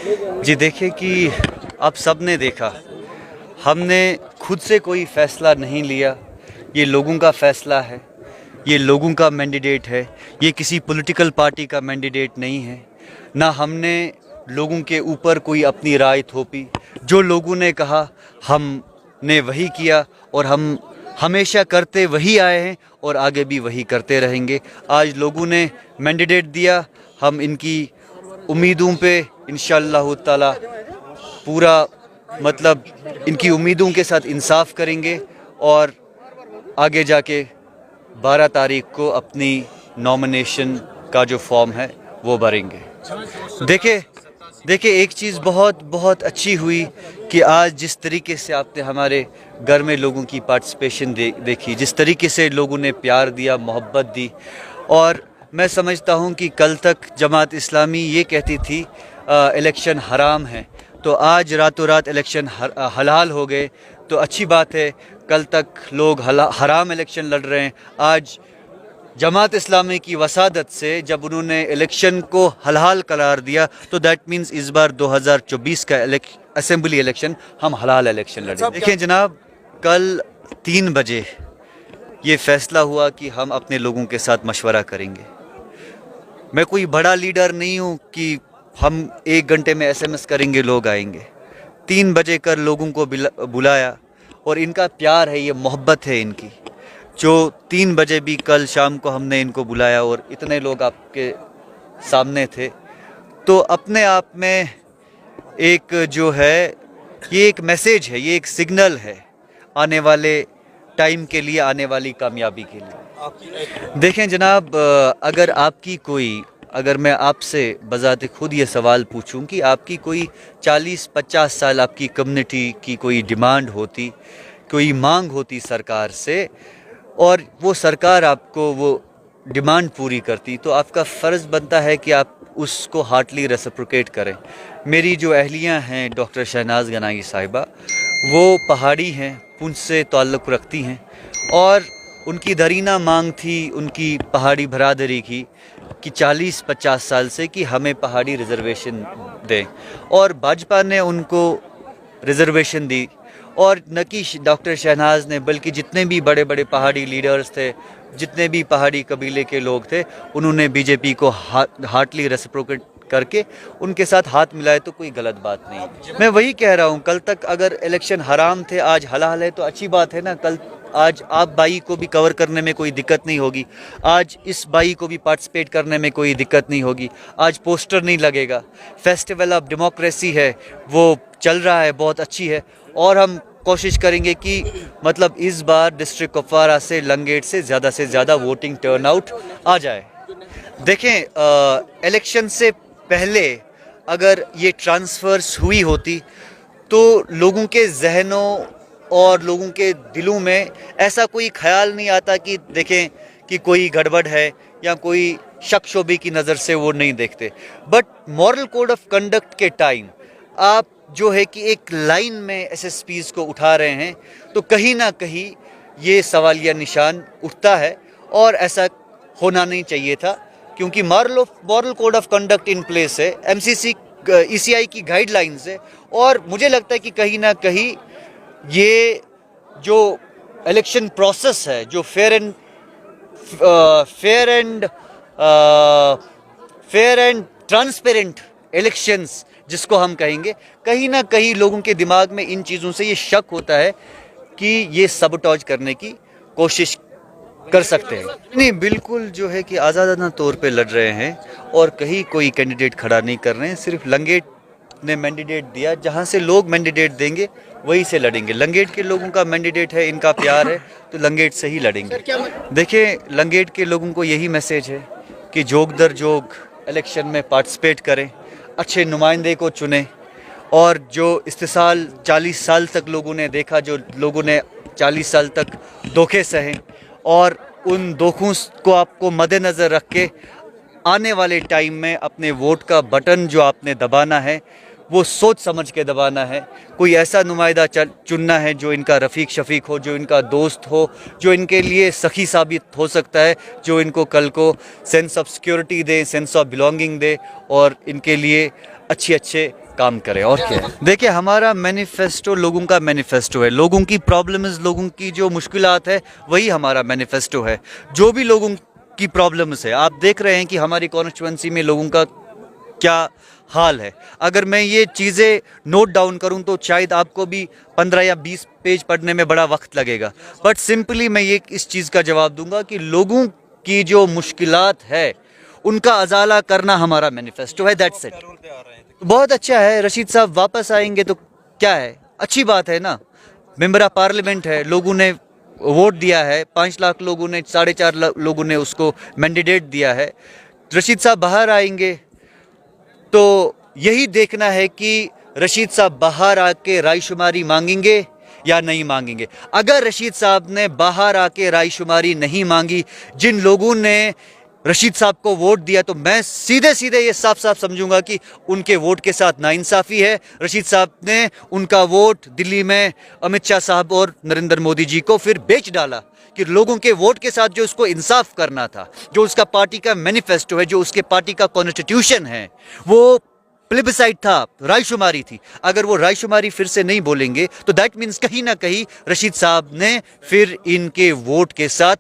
जी देखिए कि आप सब ने देखा, हमने खुद से कोई फ़ैसला नहीं लिया, ये लोगों का फ़ैसला है, ये लोगों का मैंडेट है, ये किसी पॉलिटिकल पार्टी का मैंडेट नहीं है। ना हमने लोगों के ऊपर कोई अपनी राय थोपी, जो लोगों ने कहा हमने वही किया और हम हमेशा करते वही आए हैं और आगे भी वही करते रहेंगे। आज लोगों ने मैंडेट दिया, हम इनकी उम्मीदों पे इंशाअल्लाह ताला पूरा मतलब इनकी उम्मीदों के साथ इंसाफ करेंगे और आगे जाके 12 तारीख को अपनी नॉमिनेशन का जो फॉर्म है वो भरेंगे। देखिए एक चीज़ बहुत बहुत अच्छी हुई कि आज जिस तरीके से आपने हमारे घर में लोगों की पार्टिसिपेशन देखी, जिस तरीके से लोगों ने प्यार दिया, मोहब्बत दी, और मैं समझता हूँ कि कल तक जमात इस्लामी ये कहती थी इलेक्शन हराम है, तो आज रातों रात इलेक्शन हलाल हो गए, तो अच्छी बात है। कल तक लोग हराम इलेक्शन लड़ रहे हैं, आज जमात इस्लामी की वसादत से जब उन्होंने इलेक्शन को हलाल करार दिया, तो दैट मीन्स इस बार 2024 का असेंबली इलेक्शन हम हलाल इलेक्शन लड़ेंगे। देखें जनाब, कल 3 बजे ये फ़ैसला हुआ कि हम अपने लोगों के साथ मशवरा करेंगे। मैं कोई बड़ा लीडर नहीं हूँ कि हम 1 घंटे में SMS करेंगे लोग आएंगे। 3 बजे कर लोगों को बुलाया और इनका प्यार है, ये मोहब्बत है इनकी, जो 3 बजे भी कल शाम को हमने इनको बुलाया और इतने लोग आपके सामने थे, तो अपने आप में एक जो है ये एक मैसेज है, ये एक सिग्नल है आने वाले टाइम के लिए, आने वाली कामयाबी के लिए। देखें जनाब, अगर मैं आपसे बज़ाते खुद ये सवाल पूछूं कि आपकी कोई 40-50 साल आपकी कम्युनिटी की कोई डिमांड होती, कोई मांग होती सरकार से, और वो सरकार आपको वो डिमांड पूरी करती, तो आपका फ़र्ज़ बनता है कि आप उसको हार्टली रेसिप्रोकेट करें। मेरी जो अहलियाँ हैं डॉक्टर शहनाज गनाई साहिबा, वो पहाड़ी हैं, पुंछ से ताल्लुक़ रखती हैं, और उनकी दरीना मांग थी उनकी पहाड़ी बरादरी की कि 40-50 साल से कि हमें पहाड़ी रिज़र्वेशन दें, और भाजपा ने उनको रिज़र्वेशन दी। और न कि डॉक्टर शहनाज ने, बल्कि जितने भी बड़े बड़े पहाड़ी लीडर्स थे, जितने भी पहाड़ी कबीले के लोग थे, उन्होंने बीजेपी को हार्टली रेसिप्रोकेट करके उनके साथ हाथ मिलाए, तो कोई गलत बात नहीं। मैं वही कह रहा हूँ, कल तक अगर इलेक्शन हराम थे, आज हलाल है, तो अच्छी बात है ना। आज आप बाई को भी कवर करने में कोई दिक्कत नहीं होगी, आज इस बाई को भी पार्टिसिपेट करने में कोई दिक्कत नहीं होगी, आज पोस्टर नहीं लगेगा, फेस्टिवल ऑफ डेमोक्रेसी है वो चल रहा है, बहुत अच्छी है। और हम कोशिश करेंगे कि मतलब इस बार डिस्ट्रिक्ट कुपवारा से लंगेट से ज़्यादा वोटिंग टर्नआउट आ जाए। देखें, इलेक्शन से पहले अगर ये ट्रांसफ़र्स हुई होती, तो लोगों के जहनों और लोगों के दिलों में ऐसा कोई ख्याल नहीं आता कि देखें कि कोई गड़बड़ है या कोई शक शोबे की नज़र से वो नहीं देखते। But moral code of conduct के टाइम आप जो है कि एक लाइन में SSPs को उठा रहे हैं, तो कहीं ना कहीं ये सवालिया निशान उठता है, और ऐसा होना नहीं चाहिए था, क्योंकि moral code of conduct in place है, MCC ECI की गाइडलाइंस है, और मुझे लगता है कि कहीं ना कहीं ये जो इलेक्शन प्रोसेस है, जो फेयर एंड ट्रांसपेरेंट इलेक्शंस जिसको हम कहेंगे, कहीं ना कहीं लोगों के दिमाग में इन चीज़ों से ये शक होता है कि ये सबटॉज करने की कोशिश कर सकते हैं। नहीं, बिल्कुल जो है कि आज़ादाना तौर पे लड़ रहे हैं और कहीं कोई कैंडिडेट खड़ा नहीं कर रहे हैं। सिर्फ लंगेट ने मैंडेट दिया, जहां से लोग मैंडेट देंगे वहीं से लड़ेंगे। लंगेट के लोगों का मैंडेट है, इनका प्यार है, तो लंगेट से ही लड़ेंगे। देखिए, लंगेट के लोगों को यही मैसेज है कि जोग दर जोग इलेक्शन में पार्टिसिपेट करें, अच्छे नुमाइंदे को चुनें, और जो इस्तेसाल 40 साल तक लोगों ने देखा, जो लोगों ने 40 साल तक धोखे सहे, और उन धोखों को आपको मद्देनज़र रख के आने वाले टाइम में अपने वोट का बटन जो आपने दबाना है, वो सोच समझ के दबाना है। कोई ऐसा नुमाइंदा चुनना है जो इनका रफ़ीक शफ़ीक हो, जो इनका दोस्त हो, जो इनके लिए सखी साबित हो सकता है, जो इनको कल को सेंस ऑफ सिक्योरिटी दे, सेंस ऑफ बिलोंगिंग दे और इनके लिए अच्छे काम करे। और क्या है, देखिए हमारा मैनिफेस्टो लोगों का मैनिफेस्टो है। लोगों की प्रॉब्लम्स, लोगों की जो मुश्किलात है, वही हमारा मैनिफेस्टो है। जो भी लोगों की प्रॉब्लम्स है, आप देख रहे हैं कि हमारी कॉन्स्टिट्यूंसी में लोगों का क्या हाल है। अगर मैं ये चीज़ें नोट डाउन करूं तो शायद आपको भी 15 या 20 पेज पढ़ने में बड़ा वक्त लगेगा, बट सिंपली मैं ये इस चीज़ का जवाब दूंगा कि लोगों की जो मुश्किलात है उनका अजाला करना हमारा मैनिफेस्टो है। That's it. बहुत अच्छा है, रशीद साहब वापस आएंगे तो क्या है, अच्छी बात है ना। मेंबर ऑफ पार्लियामेंट है, लोगों ने वोट दिया है, 5 लाख लोगों ने, 4.5 लोगों ने उसको मैंडेट दिया है। रशीद साहब बाहर आएंगे तो यही देखना है कि रशीद साहब बाहर आके रायशुमारी मांगेंगे या नहीं मांगेंगे। अगर रशीद साहब ने बाहर आके रायशुमारी नहीं मांगी, जिन लोगों ने रशीद साहब को वोट दिया, तो मैं सीधे सीधे ये साफ साफ समझूंगा कि उनके वोट के साथ नाइंसाफ़ी है। रशीद साहब ने उनका वोट दिल्ली में अमित शाह साहब और नरेंद्र मोदी जी को फिर बेच डाला कि लोगों के वोट के साथ जो उसको इंसाफ करना था, जो उसका पार्टी का मैनिफेस्टो है, जो उसके पार्टी का कॉन्स्टिट्यूशन है, वो प्लेबिसाइट था, रायशुमारी थी। अगर वो रायशुमारी फिर से नहीं बोलेंगे तो दैट मीन्स कहीं ना कहीं रशीद साहब ने फिर इनके वोट के साथ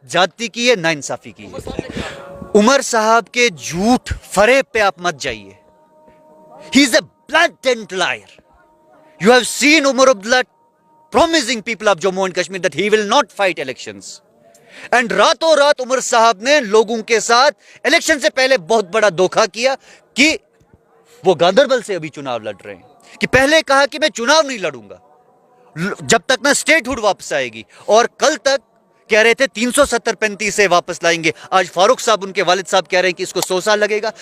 जाति की है, नाइंसाफी की है। उमर साहब के झूठ फरेब पे आप मत जाइए। He is a blatant liar. You have seen Omar Abdullah promising people of Jammu and Kashmir that he will not fight elections, and रातों रात उमर साहब ने लोगों के साथ इलेक्शन से पहले बहुत बड़ा धोखा किया कि वो गांदरबल से अभी चुनाव लड़ रहे हैं, कि पहले कहा कि मैं चुनाव नहीं लड़ूंगा जब तक ना स्टेटहुड वापस आएगी, और कल तक कह रहे थे 370-35 से वापस लाएंगे। आज फारूक साहब, उनके वालिद साहब, कह रहे हैं कि इसको 100 साल लगेगा।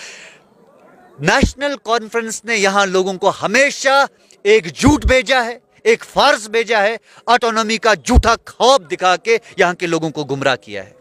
नेशनल कॉन्फ्रेंस ने यहां लोगों को हमेशा एक झूठ भेजा है, एक फार्स भेजा है, ऑटोनॉमी का झूठा ख्वाब दिखा के यहां के लोगों को गुमराह किया है।